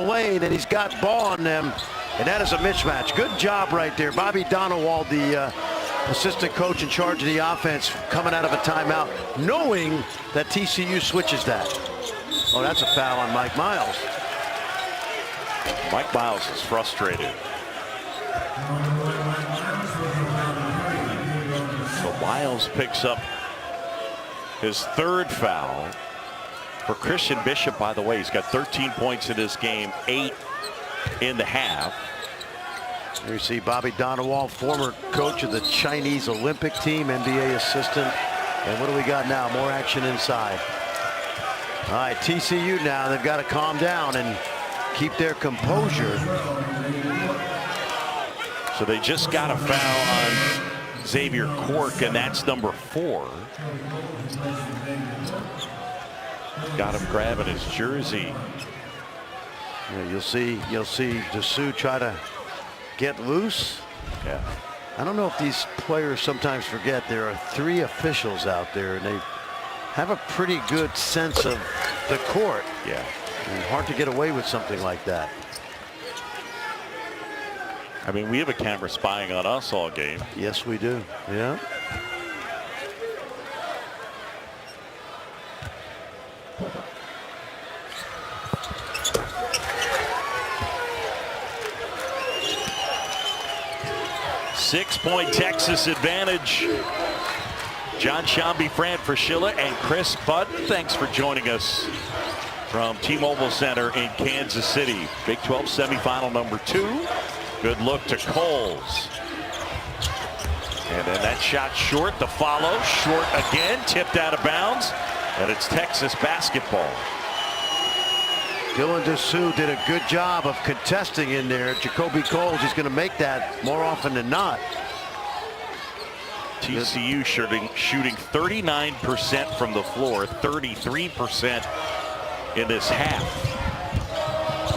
lane, and he's got ball on them, and that is a mismatch. Good job right there. Bobby Donewald, the assistant coach in charge of the offense, coming out of a timeout, knowing that TCU switches that. Oh, that's a foul on Mike Miles. Mike Miles is frustrated. So Miles picks up his third foul. For Christian Bishop, by the way, he's got 13 points in this game, 8 in the half. Here you see Bobby Donewald, former coach of the Chinese Olympic team, NBA assistant. And what do we got now? More action inside. All right, TCU now, they've got to calm down and keep their composure. So they just got a foul on Xavier Cork, and that's number 4. Got him grabbing his jersey. Yeah, you'll see DeSue try to get loose. Yeah. I don't know if these players sometimes forget there are 3 officials out there, and they have a pretty good sense of the court. Yeah. And hard to get away with something like that. I mean, we have a camera spying on us all game. Yes, we do. Yeah. Six-point Texas advantage. John Shambi, Fran Fraschilla, and Chris Budd, thanks for joining us from T-Mobile Center in Kansas City. Big 12 semifinal number 2. Good look to Coles. And then that shot short, the follow, short again, tipped out of bounds, and it's Texas basketball. Dylan DeSue did a good job of contesting in there. Jacoby Coles is going to make that more often than not. TCU shooting 39% from the floor, 33% in this half.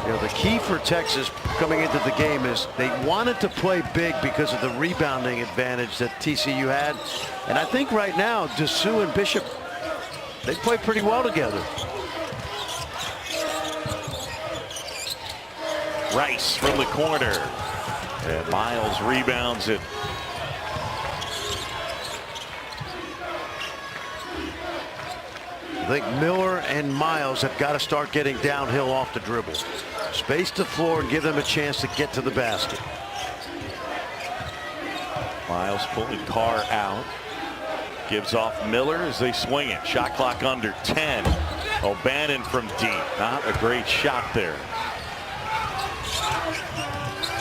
You know, the key for Texas coming into the game is they wanted to play big because of the rebounding advantage that TCU had. And I think right now, DeSue and Bishop, they play pretty well together. Rice from the corner. And Miles rebounds it. I think Miller and Miles have got to start getting downhill off the dribble. Space the floor and give them a chance to get to the basket. Miles pulling Carr out. Gives off Miller as they swing it. Shot clock under 10. O'Bannon from deep. Not a great shot there.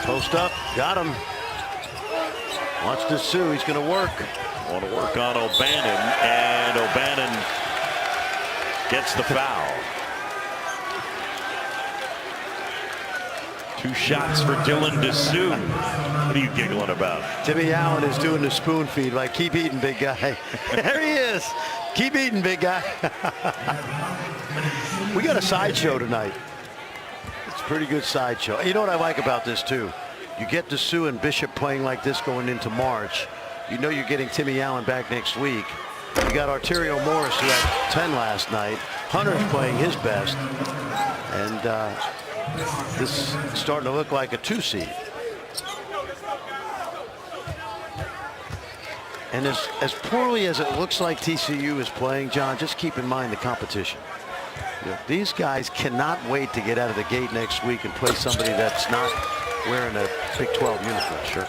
Post up, got him. Watch DeSue, he's going to work. Want to work on O'Bannon, and O'Bannon gets the foul. 2 shots for Dylan DeSue. What are you giggling about? Timmy Allen is doing the spoon feed, like, keep eating, big guy. There he is. Keep eating, big guy. We got a sideshow tonight. It's a pretty good sideshow. You know what I like about this, too? You get DeSue and Bishop playing like this going into March. You know you're getting Timmy Allen back next week. You got Arterio Morris, who had 10 last night. Hunter's playing his best. And this is starting to look like a 2 seed. And as poorly as it looks like TCU is playing, John, just keep in mind the competition. You know, these guys cannot wait to get out of the gate next week and play somebody that's not wearing a Big 12 uniform. Sure.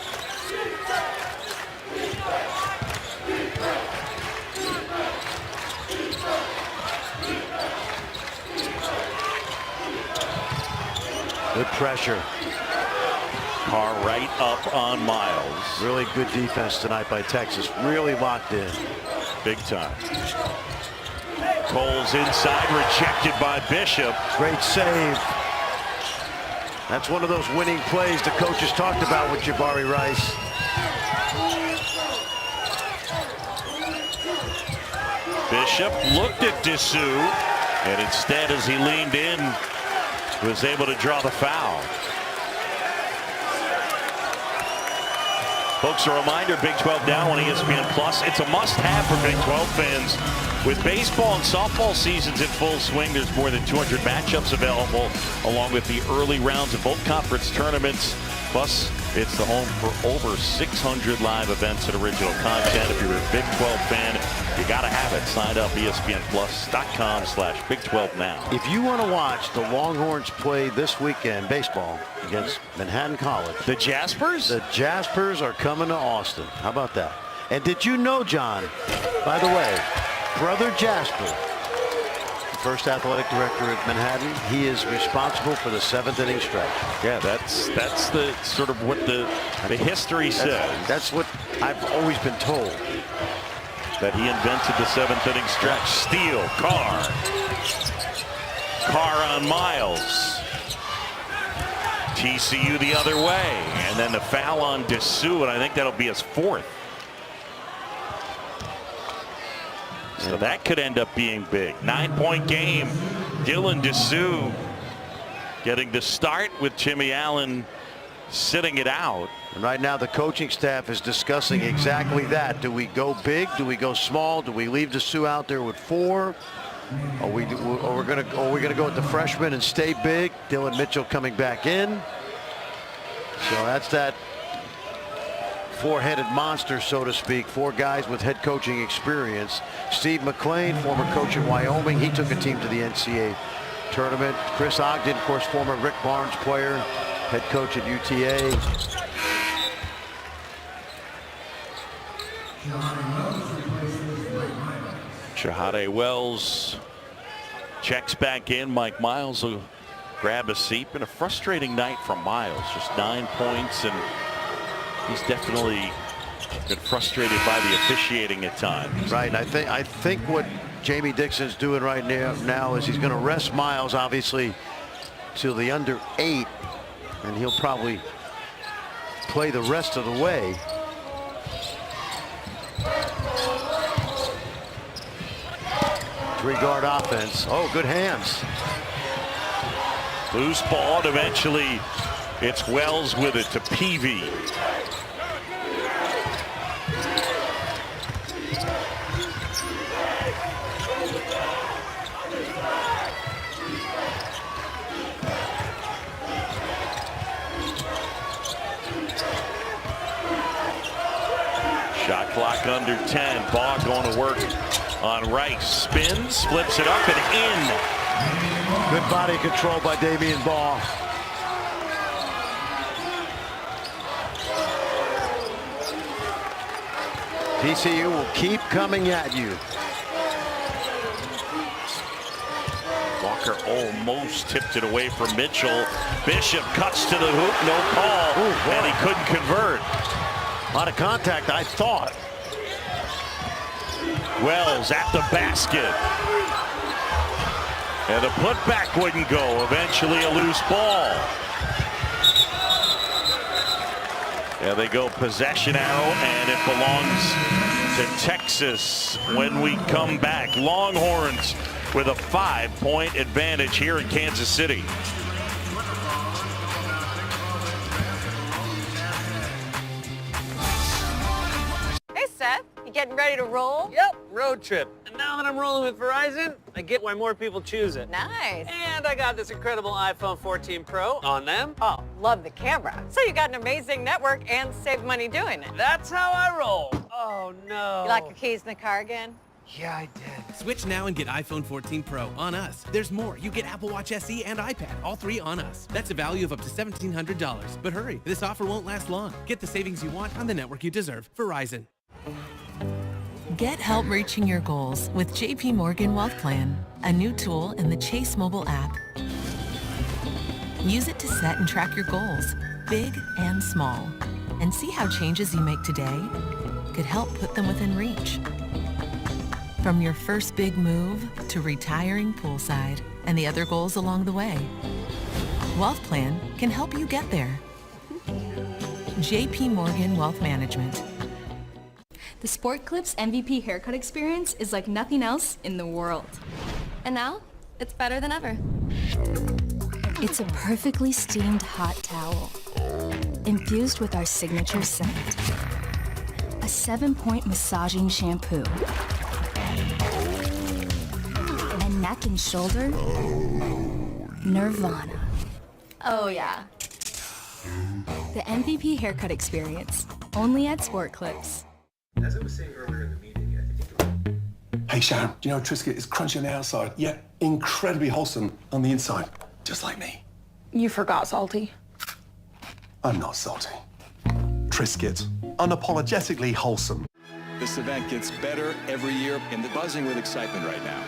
Good pressure. Carr right up on Miles. Really good defense tonight by Texas. Really locked in. Big time. Coles inside, rejected by Bishop. Great save. That's one of those winning plays the coaches talked about with Jabari Rice. Bishop looked at DeSue, and instead, as he leaned in, was able to draw the foul. Folks, a reminder, Big 12 now on ESPN Plus. It's a must-have for Big 12 fans. With baseball and softball seasons in full swing, there's more than 200 matchups available, along with the early rounds of both conference tournaments. Plus, it's the home for over 600 live events and original content. If you're a Big 12 fan, you got to have it. Sign up, ESPNplus.com/Big 12 now. If you want to watch the Longhorns play this weekend, baseball, against Manhattan College. The Jaspers? The Jaspers are coming to Austin. How about that? And did you know, John, by the way, Brother Jasper, the first athletic director at Manhattan, he is responsible for the 7th inning stretch. Yeah, that's the sort of what the history says. That's what I've always been told. That he invented the 7th inning stretch. Steele, Carr on Miles. TCU the other way. And then the foul on Dessou, and I think that'll be his 4th. So that could end up being big. 9-point game. Dylan Dessou getting the start with Jimmy Allen sitting it out. And right now the coaching staff is discussing exactly that. Do we go big? Do we go small? Do we leave Dessou out there with 4? Are we gonna go with the freshman and stay big? Dylan Mitchell coming back in. So that's that 4-headed monster, so to speak. 4 guys with head coaching experience. Steve McClain, former coach at Wyoming. He took a team to the NCAA tournament. Chris Ogden, of course, former Rick Barnes player, head coach at UTA. Shahade Wells checks back in. Mike Miles will grab a seat. Been a frustrating night from Miles. Just 9 points, and he's definitely been frustrated by the officiating at times. Right. I think what Jamie Dixon's doing right now is he's going to rest Miles, obviously, till the under 8, and he'll probably play the rest of the way. Three-guard offense. Oh, good hands. Loose ball, and eventually it's Wells with it to Peavy. Shot clock under 10. Baugh going to work on Rice. Spins, flips it up and in. Good body control by Damian Baugh. TCU will keep coming at you. Walker almost tipped it away from Mitchell. Bishop cuts to the hoop, no call. Ooh, and he couldn't convert. A lot of contact, I thought. Wells at the basket. And the putback wouldn't go. Eventually a loose ball. There they go, possession arrow, and it belongs to Texas when we come back. Longhorns with a 5-point advantage here in Kansas City. Hey, Seth, you getting ready to roll? Yep, road trip. And now that I'm rolling with Verizon, I get why more people choose it. Nice. And I got this incredible iPhone 14 Pro on them. Oh, love the camera. So you got an amazing network and save money doing it. That's how I roll. Oh, no. You lock your keys in the car again? Yeah, I did. Switch now and get iPhone 14 Pro on us. There's more. You get Apple Watch SE and iPad, all 3 on us. That's a value of up to $1,700. But hurry, this offer won't last long. Get the savings you want on the network you deserve. Verizon. Get help reaching your goals with JP Morgan Wealth Plan, a new tool in the Chase mobile app. Use it to set and track your goals, big and small, and see how changes you make today could help put them within reach. From your first big move to retiring poolside and the other goals along the way, Wealth Plan can help you get there. JP Morgan Wealth Management. The Sport Clips MVP haircut experience is like nothing else in the world. And now, it's better than ever. It's a perfectly steamed hot towel, infused with our signature scent. 7-point massaging shampoo. And neck and shoulder, Nirvana. Oh yeah. The MVP haircut experience, only at Sport Clips. As I was saying earlier in the meeting, I think Hey Sharon, do you know Triscuit is crunchy on the outside, yet incredibly wholesome on the inside, just like me. You forgot salty. I'm not salty. Triscuit, unapologetically wholesome. This event gets better every year, and they're buzzing with excitement right now.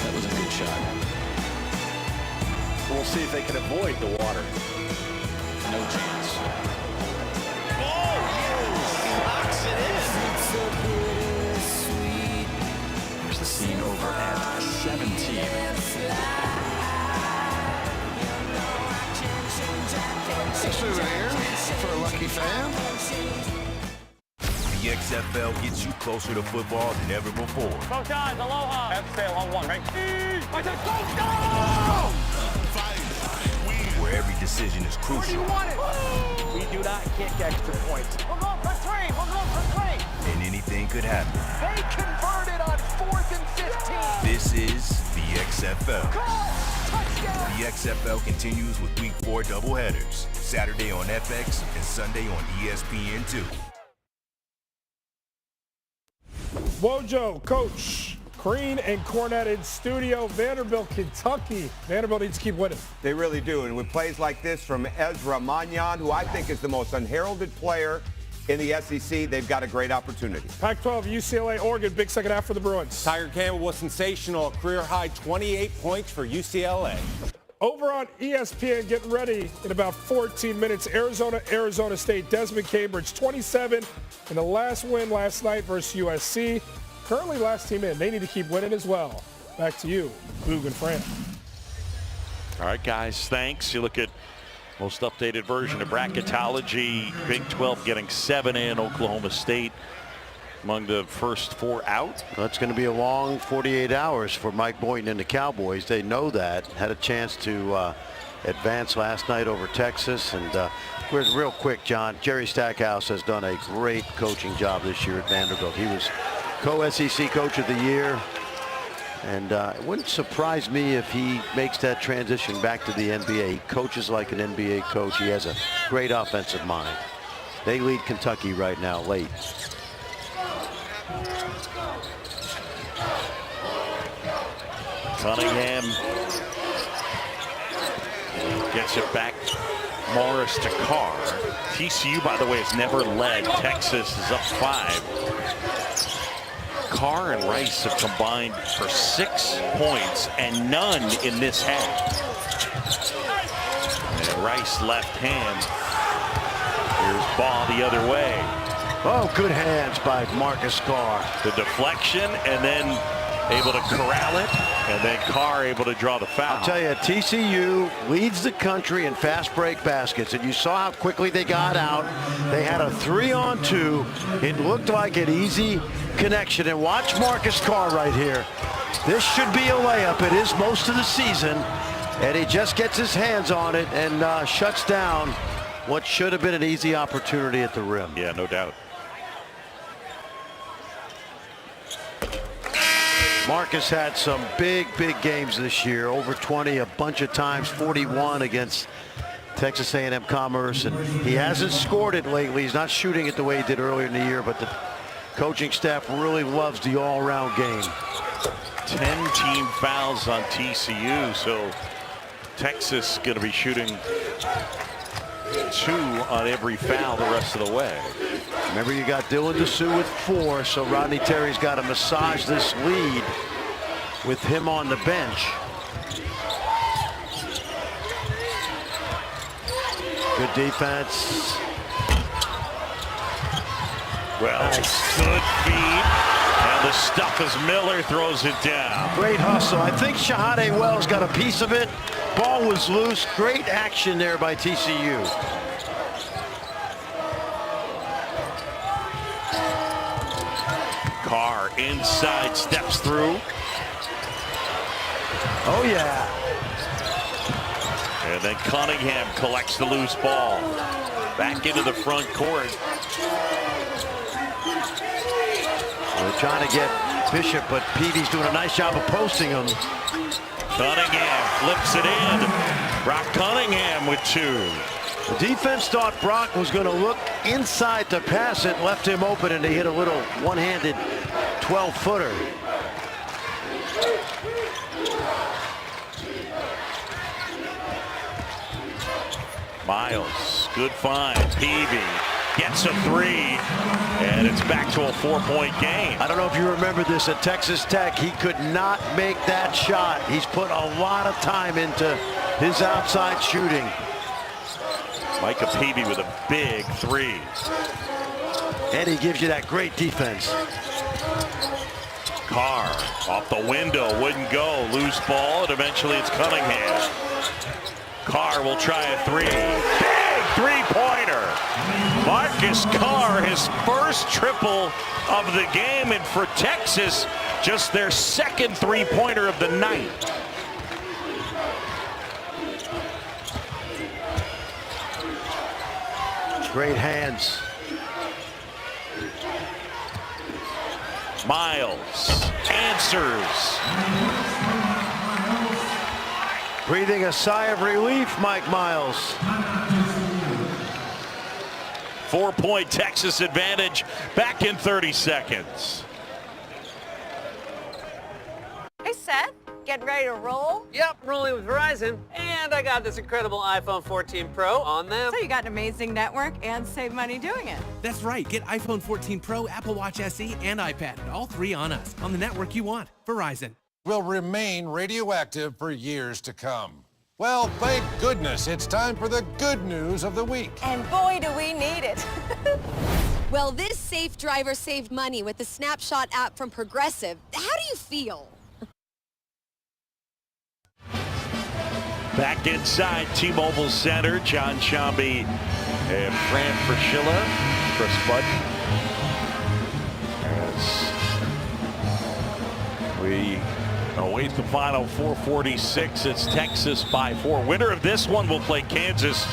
That was a good shot. We'll see if they can avoid the water. No chance. Oh, knocks it in. Here's the scene over at 17. Souvenir for a lucky fan. The XFL gets you closer to football than ever before. Both guys, aloha. Have sail on one, right? Where every decision is crucial. We do not kick extra points. We're going for three. We're going for three. And anything could happen. They converted on 4th and 15. This is the XFL. The XFL continues with Week 4 doubleheaders. Saturday on FX and Sunday on ESPN2. Wojo, Coach Crean and Cornette in studio. Vanderbilt, Kentucky. Vanderbilt needs to keep winning. They really do. And with plays like this from Ezra Mannion, who I think is the most unheralded player in the SEC, they've got a great opportunity. Pac-12, UCLA, Oregon, big second half for the Bruins. Tiger Campbell was sensational. Career-high 28 points for UCLA. Over on ESPN, getting ready in about 14 minutes. Arizona State, Desmond Cambridge, 27 in the last win last night versus USC. Currently last team in. They need to keep winning as well. Back to you, Boog and Fran. All right, guys, thanks. You look at most updated version of bracketology. Big 12 getting 7 in. Oklahoma State among the first 4 out. Well, it's going to be a long 48 hours for Mike Boynton and the Cowboys. They know that. Had a chance to advance last night over Texas. And real quick, John, Jerry Stackhouse has done a great coaching job this year at Vanderbilt. He was co-SEC Coach of the Year. And it wouldn't surprise me if he makes that transition back to the NBA. He coaches like an NBA coach. He has a great offensive mind. They lead Kentucky right now late. Cunningham gets it back. Morris to Carr. TCU, by the way, has never led. Texas is up 5. Carr and Rice have combined for 6 points and none in this half. And Rice left hand. Here's ball the other way. Oh, good hands by Marcus Carr. The deflection and then able to corral it, and then Carr able to draw the foul. I'll tell you, TCU leads the country in fast break baskets, and you saw how quickly they got out. They had a 3-on-2. It looked like an easy connection, and watch Marcus Carr right here. This should be a layup. It is most of the season, and he just gets his hands on it and shuts down what should have been an easy opportunity at the rim. Yeah, no doubt. Marcus had some big games this year, over 20 a bunch of times, 41 against Texas A&M Commerce, and he hasn't scored it lately. He's not shooting it the way he did earlier in the year, but the coaching staff really loves the all-around game. 10 team fouls on TCU, so Texas going to be shooting 2 on every foul the rest of the way. Remember, you got Dylan Dessou with 4, so Rodney Terry's got to massage this lead with him on the bench. Good defense. Well, nice. Good feed. And the stuff as Miller throws it down. Great hustle. I think Shahade Wells got a piece of it. Ball was loose. Great action there by TCU. Carr inside, steps through. Oh, yeah. And then Cunningham collects the loose ball. Back into the front court. Trying to get Bishop, but Peavy's doing a nice job of posting him. Cunningham flips it in. Brock Cunningham with 2. The defense thought Brock was going to look inside to pass it, left him open, and they hit a little one-handed 12-footer. Miles, good find. Peavy gets a 3, and it's back to a 4-point game. I don't know if you remember this at Texas Tech. He could not make that shot. He's put a lot of time into his outside shooting. Micah Peavy with a big 3. And he gives you that great defense. Carr off the window, wouldn't go. Loose ball, and eventually it's Cunningham. Carr will try a 3. Big three-pointer. Marcus Carr, his first triple of the game, and for Texas, just their second three-pointer of the night. Great hands. Miles answers. Breathing a sigh of relief, Mike Miles. 4-point Texas advantage back in 30 seconds. Hey, Seth, getting ready to roll? Yep, rolling with Verizon. And I got this incredible iPhone 14 Pro on them. So you got an amazing network and save money doing it. That's right. Get iPhone 14 Pro, Apple Watch SE, and iPad. All 3 on us. On the network you want. Verizon. Will remain radioactive for years to come. Well, thank goodness it's time for the good news of the week. And boy, do we need it. Well, this safe driver saved money with the Snapshot app from Progressive. How do you feel? Back inside T-Mobile Center, John Shambi and Fran Fraschilla, Chris Budd. As we await the final 4:46, it's Texas by 4. Winner of this one will play Kansas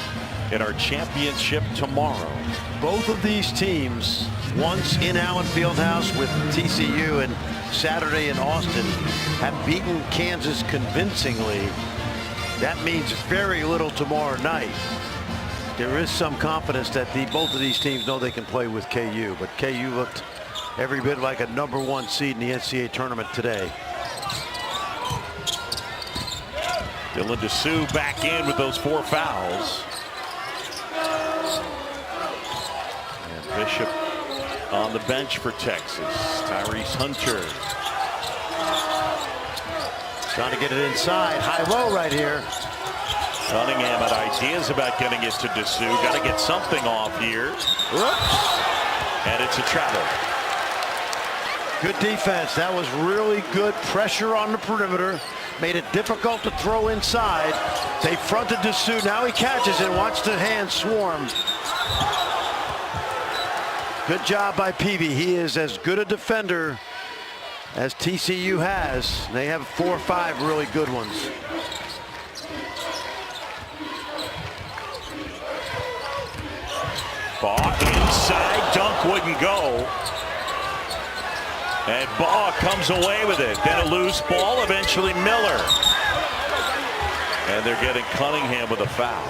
in our championship tomorrow. Both of these teams, once in Allen Fieldhouse with TCU and Saturday in Austin, have beaten Kansas convincingly. That means very little tomorrow night. There is some confidence that both of these teams know they can play with KU, but KU looked every bit like a #1 seed in the NCAA tournament today. Dylan DeSue back in with those 4 fouls. And Bishop on the bench for Texas. Tyrese Hunter. Trying to get it inside. High-low right here. Cunningham had ideas about getting it to DeSue. Got to get something off here. Whoops. And it's a travel. Good defense. That was really good pressure on the perimeter. Made it difficult to throw inside. They fronted DeSue. Now he catches it. Watch the hands swarm. Good job by Peavy. He is as good a defender as TCU has. They have 4 or 5 really good ones. Baugh inside, dunk wouldn't go. And Baugh comes away with it. Then a loose ball, eventually Miller. And they're getting Cunningham with a foul.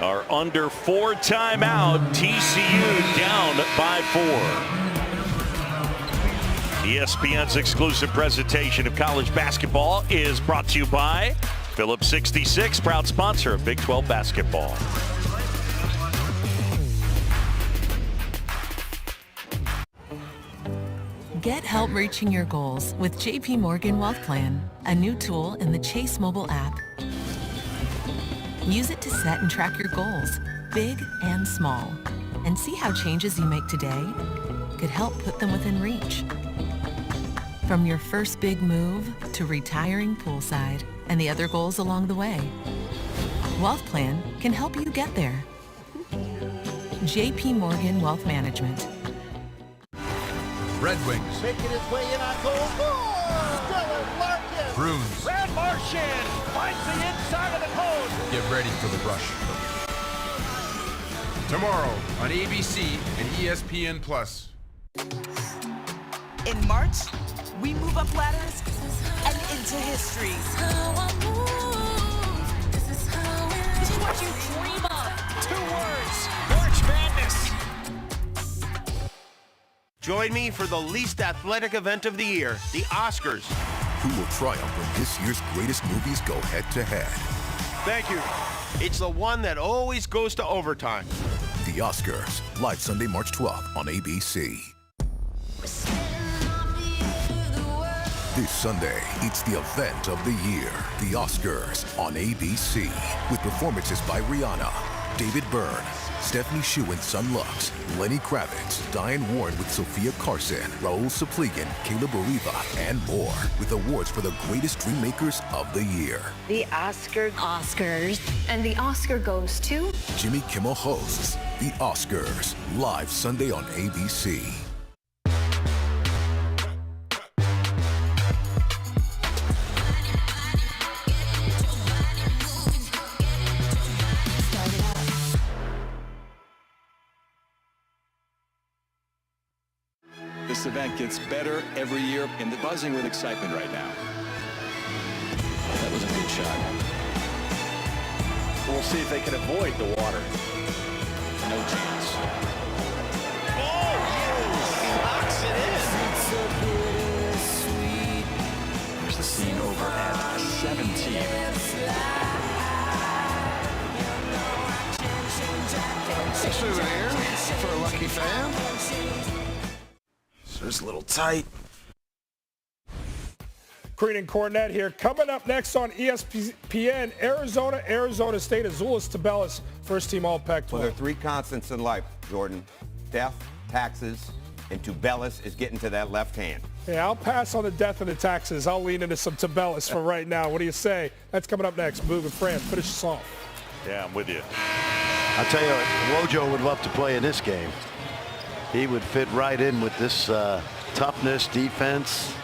Our under 4 timeout. TCU down by 4. ESPN's exclusive presentation of college basketball is brought to you by Phillips 66, proud sponsor of Big 12 basketball. Get help reaching your goals with JP Morgan Wealth Plan, a new tool in the Chase mobile app. Use it to set and track your goals, big and small, and see how changes you make today could help put them within reach. From your first big move to retiring poolside and the other goals along the way, Wealth Plan can help you get there. JP Morgan Wealth Management. Red Wings. Making his way in on goal. Dylan Larkin. Bruins. Brad Marchand finds the inside of the cone. Get ready for the rush. Tomorrow on ABC and ESPN+. In March, we move up ladders and into history. This is what you dream of. 2 words, March Madness. Join me for the least athletic event of the year, the Oscars. Who will triumph when this year's greatest movies go head-to-head? Thank you. It's the one that always goes to overtime. The Oscars, live Sunday, March 12th on ABC. This Sunday, it's the event of the year, the Oscars on ABC, with performances by Rihanna, David Byrne, Stephanie Hsu and Sun Lux, Lenny Kravitz, Diane Warren with Sophia Carson, Raul Sapligan, Caleb Arriva, and more, with awards for the greatest dream makers of the year. The Oscars. And the Oscar goes to... Jimmy Kimmel hosts the Oscars, live Sunday on ABC. This event gets better every year, and the buzzing with excitement right now. That was a good shot. We'll see if they can avoid the water. No chance. Oh, knocks it in. Here's the scene over at 17. A souvenir for a lucky fan. So it's a little tight. Crean and Cornette here. Coming up next on ESPN, Arizona State, Azuolas Tubelis, first team All-Pac-12. Well, there are 3 constants in life, Jordan. Death, taxes, and Tubelis is getting to that left hand. Yeah, I'll pass on the death and the taxes. I'll lean into some Tubelis for right now. What do you say? That's coming up next. Boog and Fran, finish us off. Yeah, I'm with you. I'll tell you what, Wojo would love to play in this game. He would fit right in with this toughness, defense.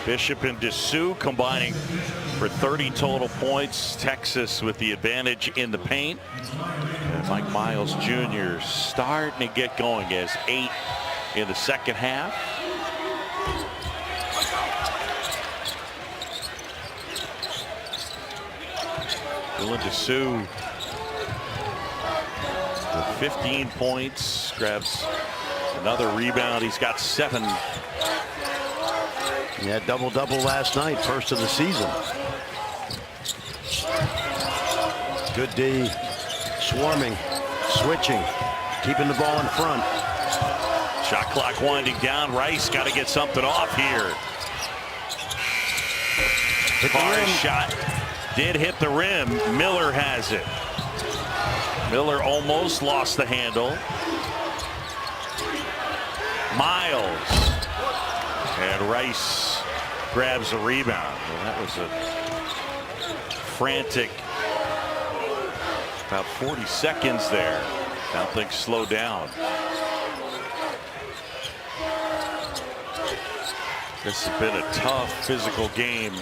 Bishop and Dessou combining for 30 total points. Texas with the advantage in the paint. And Mike Miles Jr. starting to get going as 8 in the second half. Dylan Dessou with 15 points, grabs another rebound. He's got 7. He had double-double last night, first of the season. Good D, swarming, switching, keeping the ball in front. Shot clock winding down. Rice got to get something off here. Far shot did hit the rim. Miller has it. Miller almost lost the handle. Miles. And Rice grabs a rebound. Well, that was a frantic about 40 seconds there. Now things slow down. This has been a tough physical game.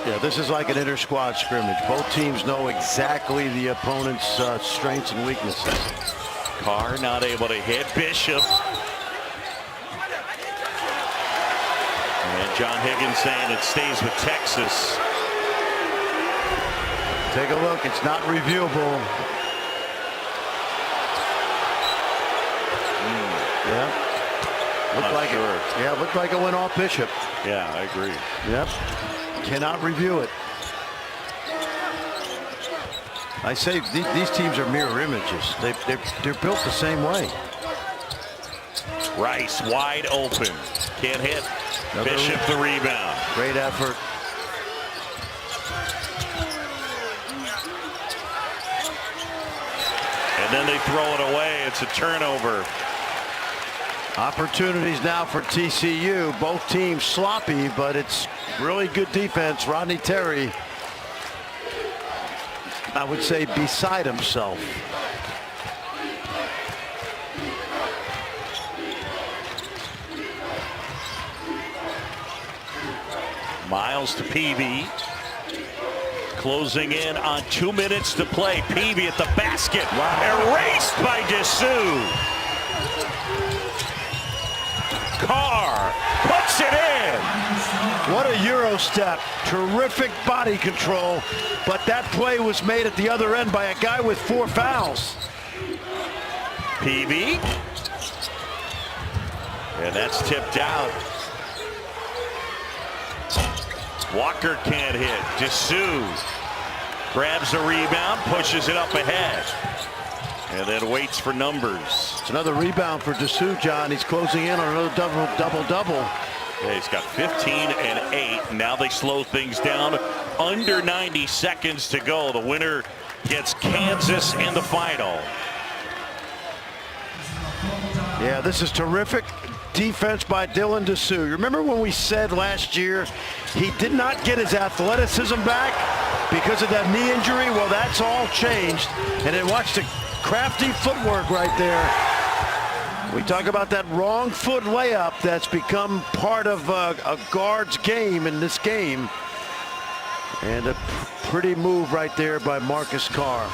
Yeah, this is like an inter-squad scrimmage. Both teams know exactly the opponent's strengths and weaknesses. Carr not able to hit. Bishop. And John Higgins saying it stays with Texas. Take a look. It's not reviewable. Yeah. Looked like it. Yeah, looked like it went off Bishop. Yeah, I agree. Yep. Cannot review it. I say these teams are mirror images. They're built the same way. Rice wide open. Can't hit. Bishop the rebound. Great effort. And then they throw it away. It's a turnover. Opportunities now for TCU. Both teams sloppy, but it's really good defense. Rodney Terry, I would say, beside himself. Miles to PB. closing in on 2 minutes to play. Peavy at the basket. Wow. Erased by Dessou. Carr puts it in. What a Euro step. Terrific body control. But that play was made at the other end by a guy with 4 fouls. Peavy. And that's tipped out. Walker can't hit. Dessou grabs the rebound, pushes it up ahead, and then waits for numbers. It's another rebound for Dessou, John. He's closing in on another double-double. Yeah, he's got 15 and 8. Now they slow things down. Under 90 seconds to go. The winner gets Kansas in the final. Yeah, this is terrific defense by Dylan Dessou. Remember when we said last year he did not get his athleticism back because of that knee injury? Well, that's all changed. And then watch the crafty footwork right there. We talk about that wrong foot layup that's become part of a guard's game in this game. And a pretty move right there by Marcus Carr.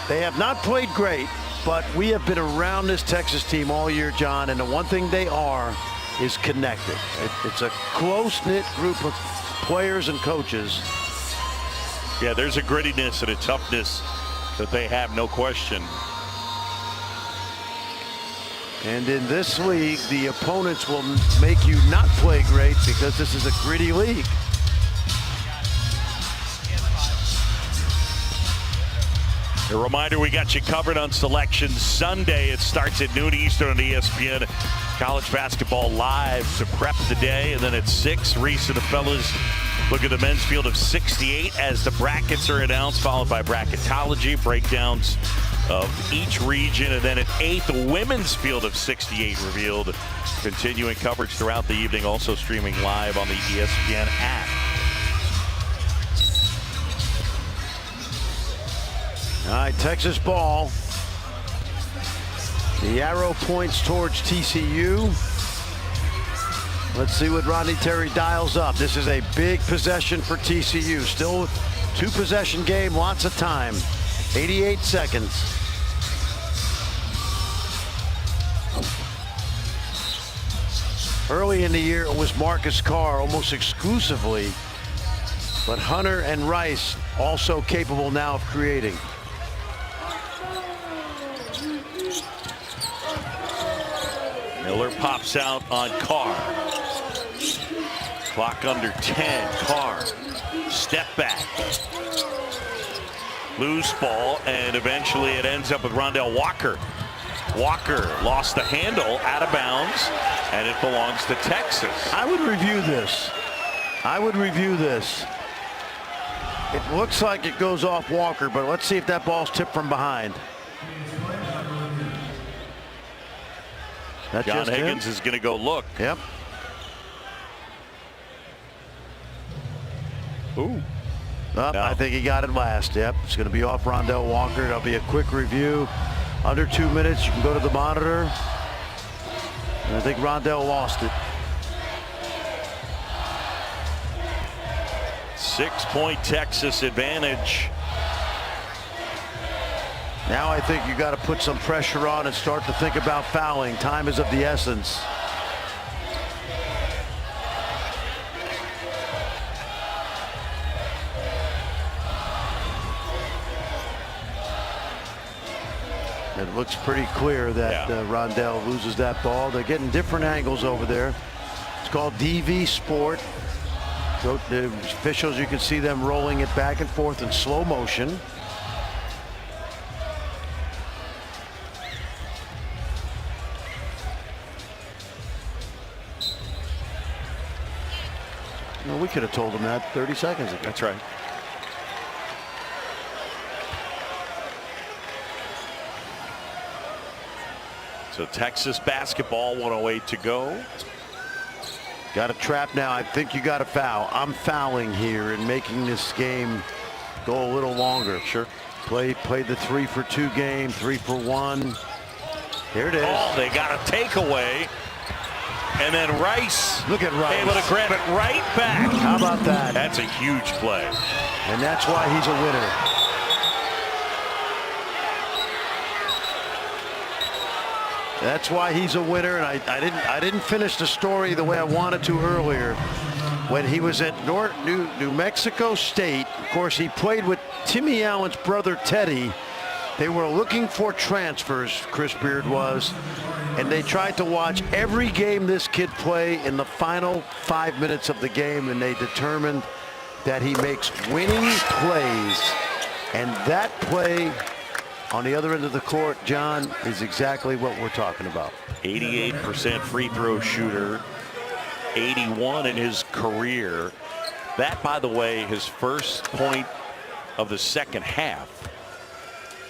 They have not played great, but we have been around this Texas team all year, John, and the one thing they are is connected. It's a close-knit group of players and coaches. Yeah, there's a grittiness and a toughness that they have, no question. And in this league, the opponents will make you not play great because this is a gritty league. A reminder, we got you covered on Selection Sunday. It starts at noon Eastern on ESPN. College basketball live to prep the day. And then at 6, Reese and the fellas look at the men's field of 68 as the brackets are announced, followed by bracketology, breakdowns of each region. And then at 8, the women's field of 68 revealed. Continuing coverage throughout the evening, also streaming live on the ESPN app. All right, Texas ball. The arrow points towards TCU. Let's see what Rodney Terry dials up. This is a big possession for TCU. Still 2-possession game, lots of time. 88 seconds. Early in the year, it was Marcus Carr almost exclusively, but Hunter and Rice also capable now of creating. Miller pops out on Carr. Clock under 10. Carr. Step back. Loose ball, and eventually it ends up with Rondell Walker. Walker lost the handle out of bounds, and it belongs to Texas. I would review this. It looks like it goes off Walker, but let's see if that ball's tipped from behind. That's John Higgins is going to go look. Yep. Ooh. No. I think he got it last. Yep. It's going to be off Rondell Walker. It'll be a quick review. Under 2 minutes. You can go to the monitor. And I think Rondell lost it. 6-point Texas advantage. Now I think you got to put some pressure on and start to think about fouling. Time is of the essence. It looks pretty clear that Rondell loses that ball. They're getting different angles over there. It's called DV Sport. The officials, you can see them rolling it back and forth in slow motion. No, we could have told them that 30 seconds ago. That's right. So Texas basketball, 1:08 to go. Got a trap now. I think you got to foul. I'm fouling here and making this game go a little longer. Sure. Play the 3-for-2 game, 3-for-1. Here it is. Oh, they got a takeaway. And then Rice. Look at Rice. Able to grab it right back. How about that? That's a huge play. And that's why he's a winner. That's why he's a winner. And I didn't finish the story the way I wanted to earlier. When he was at New Mexico State, of course, he played with Timmy Allen's brother Teddy. They were looking for transfers, Chris Beard was, and they tried to watch every game this kid play in the final 5 minutes of the game, and they determined that he makes winning plays. And that play on the other end of the court, John, is exactly what we're talking about. 88% free throw shooter, 81 in his career. That, by the way, his first point of the second half.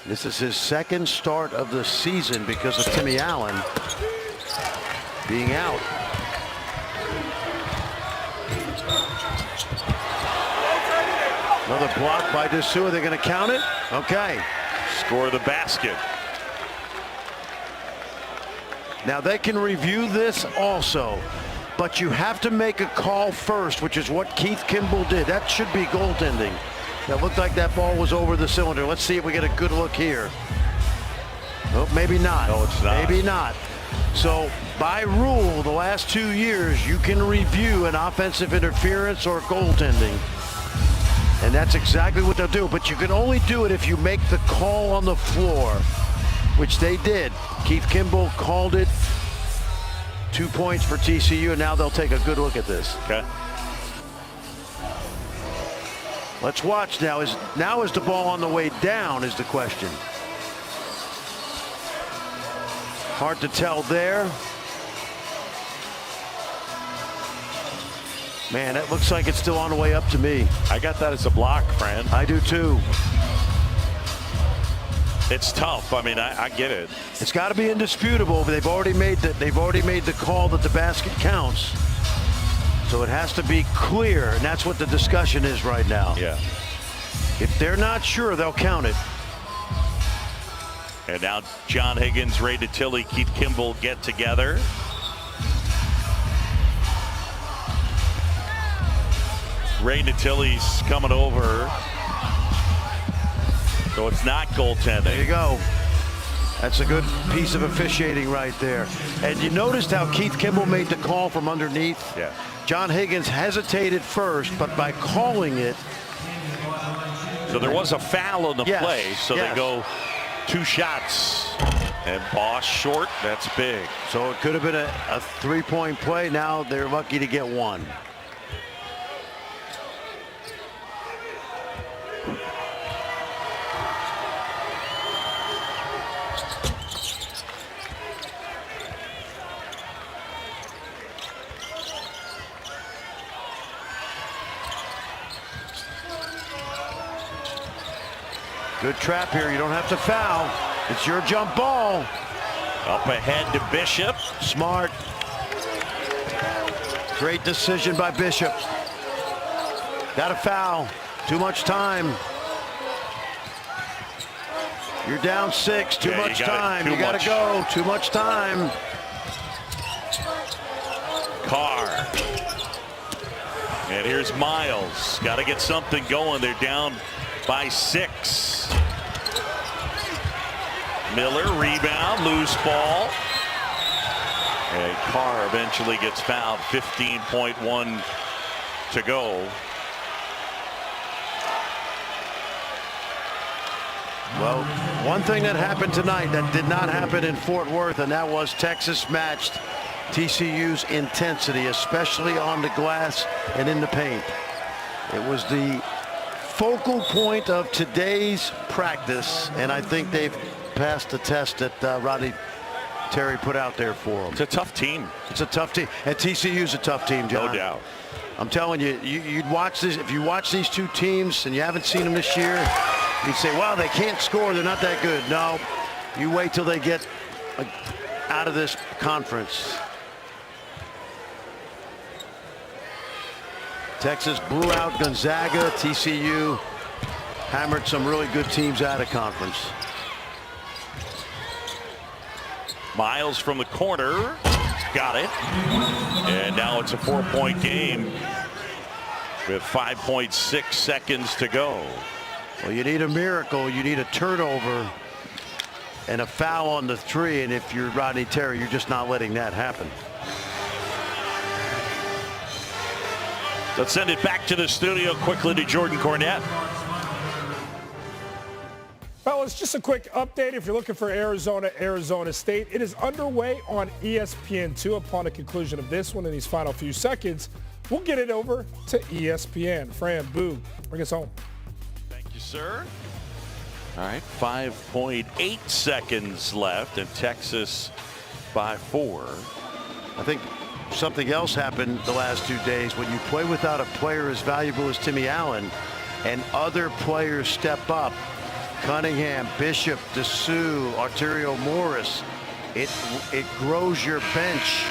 This is his second start of the season because of Timmy Allen being out. Another block by Dessou. Are they going to count it? Okay. Score the basket. Now they can review this also, but you have to make a call first, which is what Keith Kimball did. That should be goaltending. That looked like that ball was over the cylinder. Let's see if we get a good look here. Oh, maybe not. No, it's not. Maybe not. So by rule, the last 2 years, you can review an offensive interference or goaltending. And that's exactly what they'll do. But you can only do it if you make the call on the floor, which they did. Keith Kimball called it. 2 points for TCU, and now they'll take a good look at this. Okay. Let's watch now. Is the ball on the way down is the question. Hard to tell there. Man, it looks like it's still on the way up to me. I got that as a block, Fran. I do too. It's tough. I mean, I get it. It's got to be indisputable, but they've already made the call that the basket counts. So it has to be clear, and that's what the discussion is right now. Yeah. If they're not sure, they'll count it. And now John Higgins, Ray Natilli, Keith Kimball get together. Ray Natilli's coming over. So it's not goaltending. There you go. That's a good piece of officiating right there. And you noticed how Keith Kimball made the call from underneath? Yeah. John Higgins hesitated first, but by calling it. So there was a foul on the Yes, play. So yes. they go 2 shots. And Boss short. That's big. So it could have been a 3-point play. Now they're lucky to get one. Good trap here. You don't have to foul. It's your jump ball. Up ahead to Bishop. Smart. Great decision by Bishop. Got a foul. Too much time. You're down 6. Too much time. You got to go. Too much time. Carr. And here's Miles. Got to get something going. They're down by 6. Miller, rebound, loose ball. And Carr eventually gets fouled. 15.1 to go. Well, one thing that happened tonight that did not happen in Fort Worth, and that was Texas matched TCU's intensity, especially on the glass and in the paint. It was the focal point of today's practice, and I think they've passed the test that Rodney Terry put out there for them. It's a tough team. It's a tough team, and TCU's a tough team, John. No doubt. I'm telling you, you'd watch this. If you watch these two teams and you haven't seen them this year, you'd say, wow, they can't score. They're not that good. No, you wait till they get out of this conference. Texas blew out Gonzaga. TCU hammered some really good teams out of conference. Miles from the corner. Got it. And now it's a 4-point game with 5.6 seconds to go. Well, you need a miracle. You need a turnover and a foul on the 3. And if you're Rodney Terry, you're just not letting that happen. Let's send it back to the studio quickly to Jordan Cornette. Fellas, just a quick update. If you're looking for Arizona State, it is underway on ESPN2 upon the conclusion of this one in these final few seconds. We'll get it over to ESPN. Fran, Boo, bring us home. Thank you, sir. All right, 5.8 seconds left, and Texas by 4. I think something else happened the last 2 days. When you play without a player as valuable as Timmy Allen and other players step up, Cunningham, Bishop, DeSue, Arterio Morris, it grows your bench,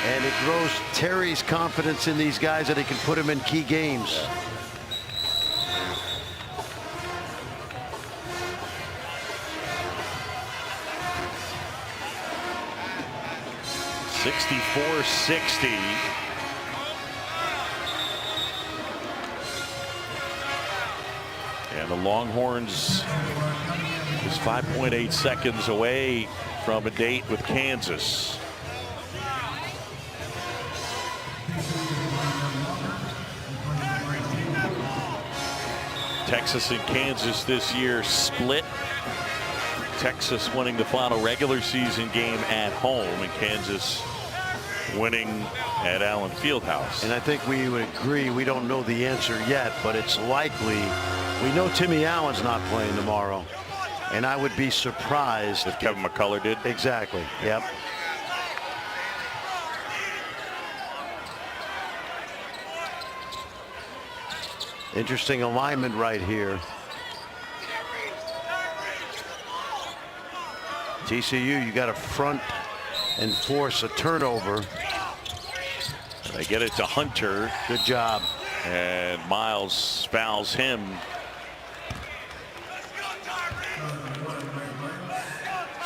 and it grows Terry's confidence in these guys that he can put them in key games. .64-60. And the Longhorns is 5.8 seconds away from a date with Kansas. Texas and Kansas this year split. Texas winning the final regular season game at home, and Kansas winning at Allen Fieldhouse. And I think we would agree, we don't know the answer yet, but it's likely. We know Timmy Allen's not playing tomorrow, and I would be surprised if Kevin McCullough did. Exactly. Yep. Interesting alignment right here. TCU, you got to front and force a turnover. They get it to Hunter. Good job. And Miles fouls him.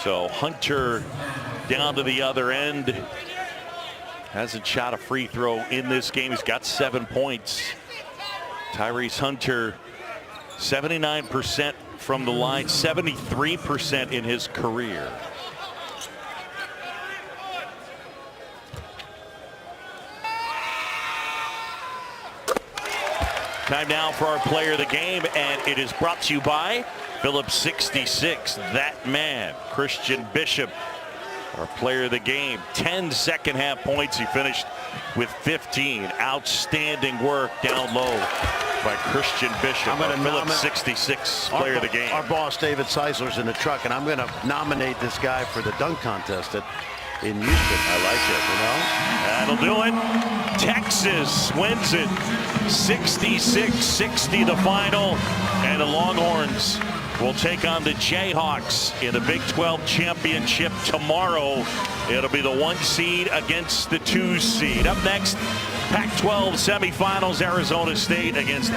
So Hunter down to the other end. Hasn't shot a free throw in this game. He's got 7 points. Tyrese Hunter, 79% from the line, 73% in his career. Time now for our player of the game, and it is brought to you by Phillips 66, that man, Christian Bishop, our player of the game. 10 second half points. He finished with 15. Outstanding work down low by Christian Bishop. I'm going to Phillips 66 player of the game. Our boss David Seisler's in the truck, and I'm going to nominate this guy for the dunk contest in Houston. I like it. You know, that'll do it. Texas wins it 66-60 the final, and the Longhorns will take on the Jayhawks in the Big 12 championship tomorrow. It'll be the 1 seed against the 2 seed. Up next, Pac-12 semifinals, Arizona State against